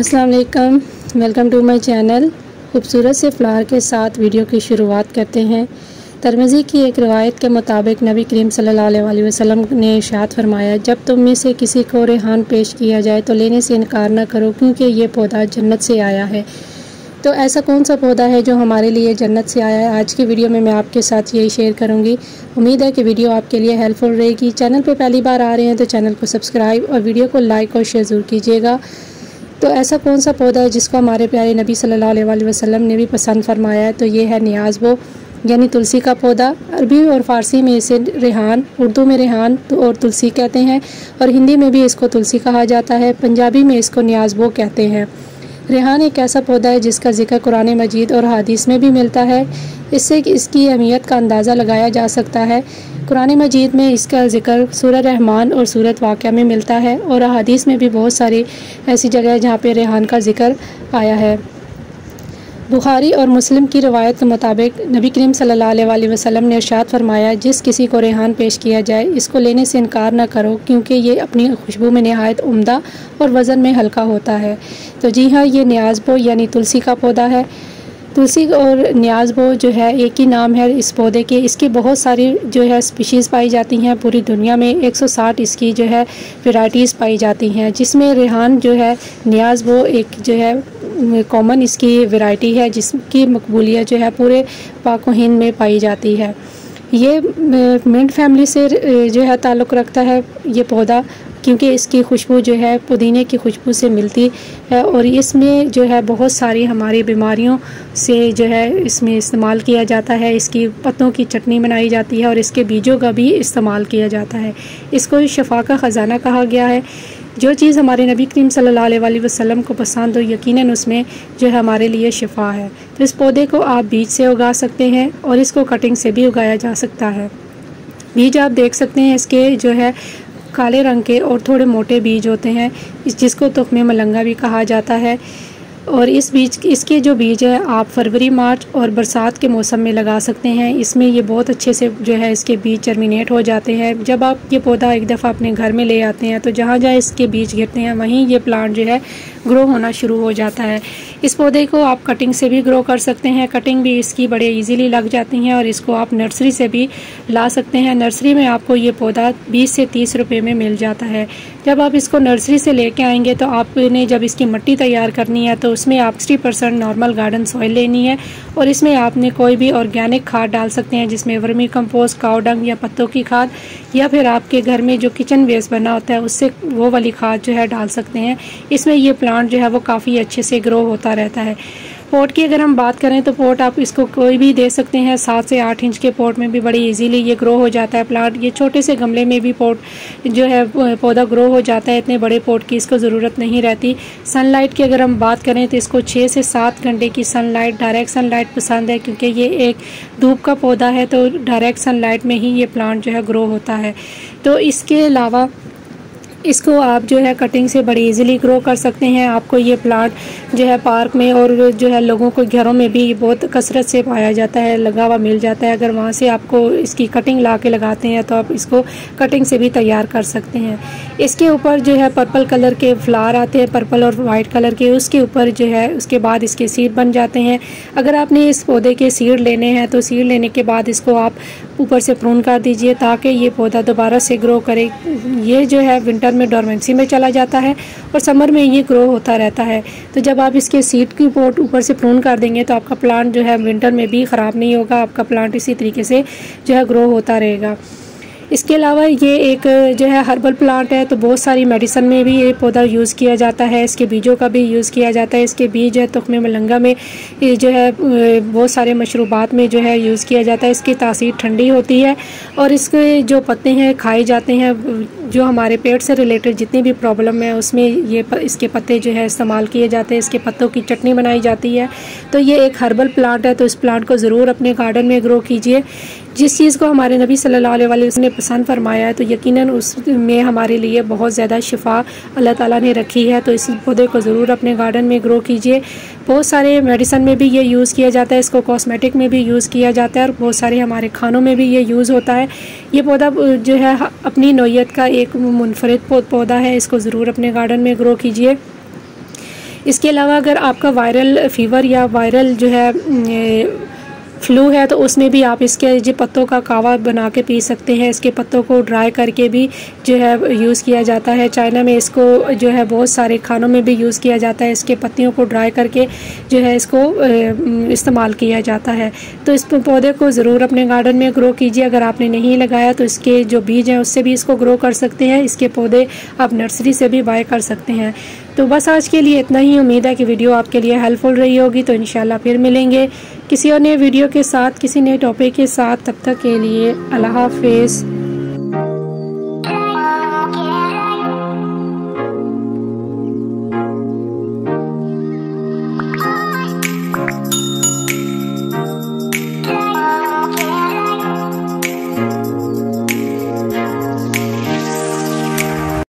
अस्सलाम वालेकुम, welcome to my channel. खूबसूरत से फ्लावर के साथ वीडियो की शुरुआत करते हैं। तिरमिज़ी की एक रिवायत के मुताबिक नबी करीम सल्लल्लाहु अलैहि वसल्लम ने इरशाद फरमाया, जब तुम में से किसी को रेहान पेश किया जाए तो लेने से इनकार न करो, क्योंकि ये पौधा जन्नत से आया है। तो ऐसा कौन सा पौधा है जो हमारे लिए जन्नत से आया है? आज की वीडियो में मैं आपके साथ यही शेयर करूंगी। उम्मीद है कि वीडियो आपके लिए हेल्पफुल रहेगी। चैनल पे पहली बार आ रहे हैं तो चैनल को सब्सक्राइब और वीडियो को लाइक और शेयर ज़रूर कीजिएगा। तो ऐसा कौन सा पौधा है जिसको हमारे प्यारे नबी सल्लल्लाहु अलैहि वसल्लम ने भी पसंद फरमाया है? तो ये है नियाज़बो यानी तुलसी का पौधा। अरबी और फ़ारसी में इसे रेहान, उर्दू में रेहान और तुलसी कहते हैं, और हिंदी में भी इसको तुलसी कहा जाता है। पंजाबी में इसको नियाज़बो कहते हैं। रेहान एक ऐसा पौधा है जिसका जिक्र कुरान मजीद और हदीस में भी मिलता है। इससे इसकी अहमियत का अंदाज़ा लगाया जा सकता है। कुरान मजीद में इसका जिक्र सूरह रहमान और सूरत वाक़या में मिलता है, और हदीस में भी बहुत सारी ऐसी जगह है जहाँ पे रेहान का जिक्र आया है। बुखारी और मुस्लिम की रवायत के मुताबिक नबी करीम सल्लल्लाहु अलैहि वसल्लम ने इरशाद फरमाया, जिस किसी को रेहान पेश किया जाए इसको लेने से इनकार न करो, क्योंकि ये अपनी खुशबू में नहायत उम्दा और वज़न में हल्का होता है। तो जी हाँ, ये नियाज़बो यानी तुलसी का पौधा है। तुलसी और नियाज़बो जो है एक ही नाम है इस पौधे के। इसकी बहुत सारी जो है स्पीशीज़ पाई जाती हैं। पूरी दुनिया में 160 इसकी जो है वैरायटीज़ पाई जाती हैं, जिसमें रेहान जो है नियाज़बो एक जो है कॉमन इसकी वैरायटी है, जिसकी मकबूलियत जो है पूरे पाक व हिंद में पाई जाती है। ये मिंट फैमिली से जो है ताल्लुक़ रखता है ये पौधा, क्योंकि इसकी खुशबू जो है पुदीने की खुशबू से मिलती है, और इसमें जो है बहुत सारी हमारी बीमारियों से जो है इसमें इस्तेमाल किया जाता है। इसकी पत्तों की चटनी बनाई जाती है और इसके बीजों का भी इस्तेमाल किया जाता है। इसको शफ़ा का ख़जाना कहा गया है। जो चीज़ हमारे नबी करीम सल्लल्लाहु अलैहि वसल्लम को पसंद हो, यकीनन उसमें जो है हमारे लिए शिफा है। तो इस पौधे को आप बीज से उगा सकते हैं और इसको कटिंग से भी उगाया जा सकता है। बीज आप देख सकते हैं इसके जो है काले रंग के और थोड़े मोटे बीज होते हैं, जिसको तुख्मे मलंगा भी कहा जाता है। और इसके जो बीज है आप फरवरी, मार्च और बरसात के मौसम में लगा सकते हैं। इसमें ये बहुत अच्छे से जो है इसके बीज जर्मिनेट हो जाते हैं। जब आप ये पौधा एक दफ़ा अपने घर में ले आते हैं तो जहाँ जहाँ इसके बीज गिरते हैं वहीं ये प्लांट जो है ग्रो होना शुरू हो जाता है। इस पौधे को आप कटिंग से भी ग्रो कर सकते हैं। कटिंग भी इसकी बड़े इजीली लग जाती हैं, और इसको आप नर्सरी से भी ला सकते हैं। नर्सरी में आपको ये पौधा 20 से 30 रुपये में मिल जाता है। जब आप इसको नर्सरी से लेके आएंगे तो आपने जब इसकी मिट्टी तैयार करनी है तो उसमें आप 60% नॉर्मल गार्डन सॉइल लेनी है, और इसमें आपने कोई भी ऑर्गेनिक खाद डाल सकते हैं, जिसमें वर्मी कंपोस्ट, काऊ डंग या पत्तों की खाद, या फिर आपके घर में जो किचन वेस्ट बना होता है उससे वो वाली खाद जो है डाल सकते हैं। इसमें ये प्लांट जो है वो काफ़ी अच्छे से ग्रो होता रहता है। पॉट की अगर हम बात करें तो पॉट आप इसको कोई भी दे सकते हैं। 7 से 8 इंच के पॉट में भी बड़ी इजीली ये ग्रो हो जाता है प्लांट। ये छोटे से गमले में भी पॉट जो है पौधा ग्रो हो जाता है। इतने बड़े पॉट की इसको ज़रूरत नहीं रहती। सनलाइट की अगर हम बात करें तो इसको 6 से 7 घंटे की सनलाइट, डायरेक्ट सनलाइट पसंद है, क्योंकि ये एक धूप का पौधा है, तो डायरेक्ट सनलाइट में ही ये प्लांट जो है ग्रो होता है। तो इसके अलावा इसको आप जो है कटिंग से बड़ी इजीली ग्रो कर सकते हैं। आपको ये प्लांट जो है पार्क में और जो है लोगों के घरों में भी बहुत कसरत से पाया जाता है, लगा हुआ मिल जाता है। अगर वहाँ से आपको इसकी कटिंग ला के लगाते हैं तो आप इसको कटिंग से भी तैयार कर सकते हैं। इसके ऊपर जो है पर्पल कलर के फ्लावर आते हैं, पर्पल और वाइट कलर के, उसके ऊपर जो है उसके बाद इसके सीड बन जाते हैं। अगर आपने इस पौधे के सीड लेने हैं तो सीड लेने के बाद इसको आप ऊपर से प्रून कर दीजिए ताकि ये पौधा दोबारा से ग्रो करे। ये जो है विंटर में डोरमेंसी में चला जाता है और समर में ये ग्रो होता रहता है। तो जब आप इसके सीड की पोट ऊपर से प्रून कर देंगे तो आपका प्लांट जो है विंटर में भी ख़राब नहीं होगा। आपका प्लांट इसी तरीके से जो है ग्रो होता रहेगा। इसके अलावा ये एक जो है हर्बल प्लांट है, तो बहुत सारी मेडिसिन में भी ये पौधा यूज़ किया जाता है। इसके बीजों का भी यूज़ किया जाता है। इसके बीज है तुख्मे मलंगा में जो है बहुत सारे मशरूबात में जो है यूज़ किया जाता है। इसकी तासीर ठंडी होती है, और इसके जो पत्ते हैं खाए जाते हैं। जो हमारे पेट से रिलेटेड जितनी भी प्रॉब्लम है उसमें ये इसके पत्ते जो है इस्तेमाल किए जाते हैं। इसके पत्तों की चटनी बनाई जाती है। तो ये एक हर्बल प्लांट है, तो इस प्लांट को ज़रूर अपने गार्डन में ग्रो कीजिए। जिस चीज़ को हमारे नबी सल्लल्लाहु अलैहि वसल्लम ने पसंद फरमाया है तो यकीनन उसमें हमारे लिए बहुत ज़्यादा शिफा अल्लाह ताला ने रखी है। तो इस पौधे को ज़रूर अपने गार्डन में ग्रो कीजिए। बहुत सारे मेडिसिन में भी ये यूज़ किया जाता है, इसको कॉस्मेटिक में भी यूज़ किया जाता है, और बहुत सारे हमारे खानों में भी ये यूज़ होता है। ये पौधा जो है अपनी नौइयत का एक मुनफरिद पौधा है। इसको ज़रूर अपने गार्डन में ग्रो कीजिए। इसके अलावा अगर आपका वायरल फीवर या वायरल जो है फ्लू है तो उसमें भी आप इसके जो पत्तों का कावा बना के पी सकते हैं। इसके पत्तों को ड्राई करके भी जो है यूज़ किया जाता है। चाइना में इसको जो है बहुत सारे खानों में भी यूज़ किया जाता है। इसके पत्तियों को ड्राई करके जो है इसको इस्तेमाल किया जाता है। तो इस पौधे को ज़रूर अपने गार्डन में ग्रो कीजिए। अगर आपने नहीं लगाया तो इसके जो बीज हैं उससे भी इसको ग्रो कर सकते हैं। इसके पौधे आप नर्सरी से भी बाय कर सकते हैं। तो बस आज के लिए इतना ही। उम्मीद है कि वीडियो आपके लिए हेल्पफुल रही होगी। तो इंशाल्लाह फिर मिलेंगे किसी और नए वीडियो के साथ, किसी नए टॉपिक के साथ। तब तक के लिए अल्लाह हाफिज़।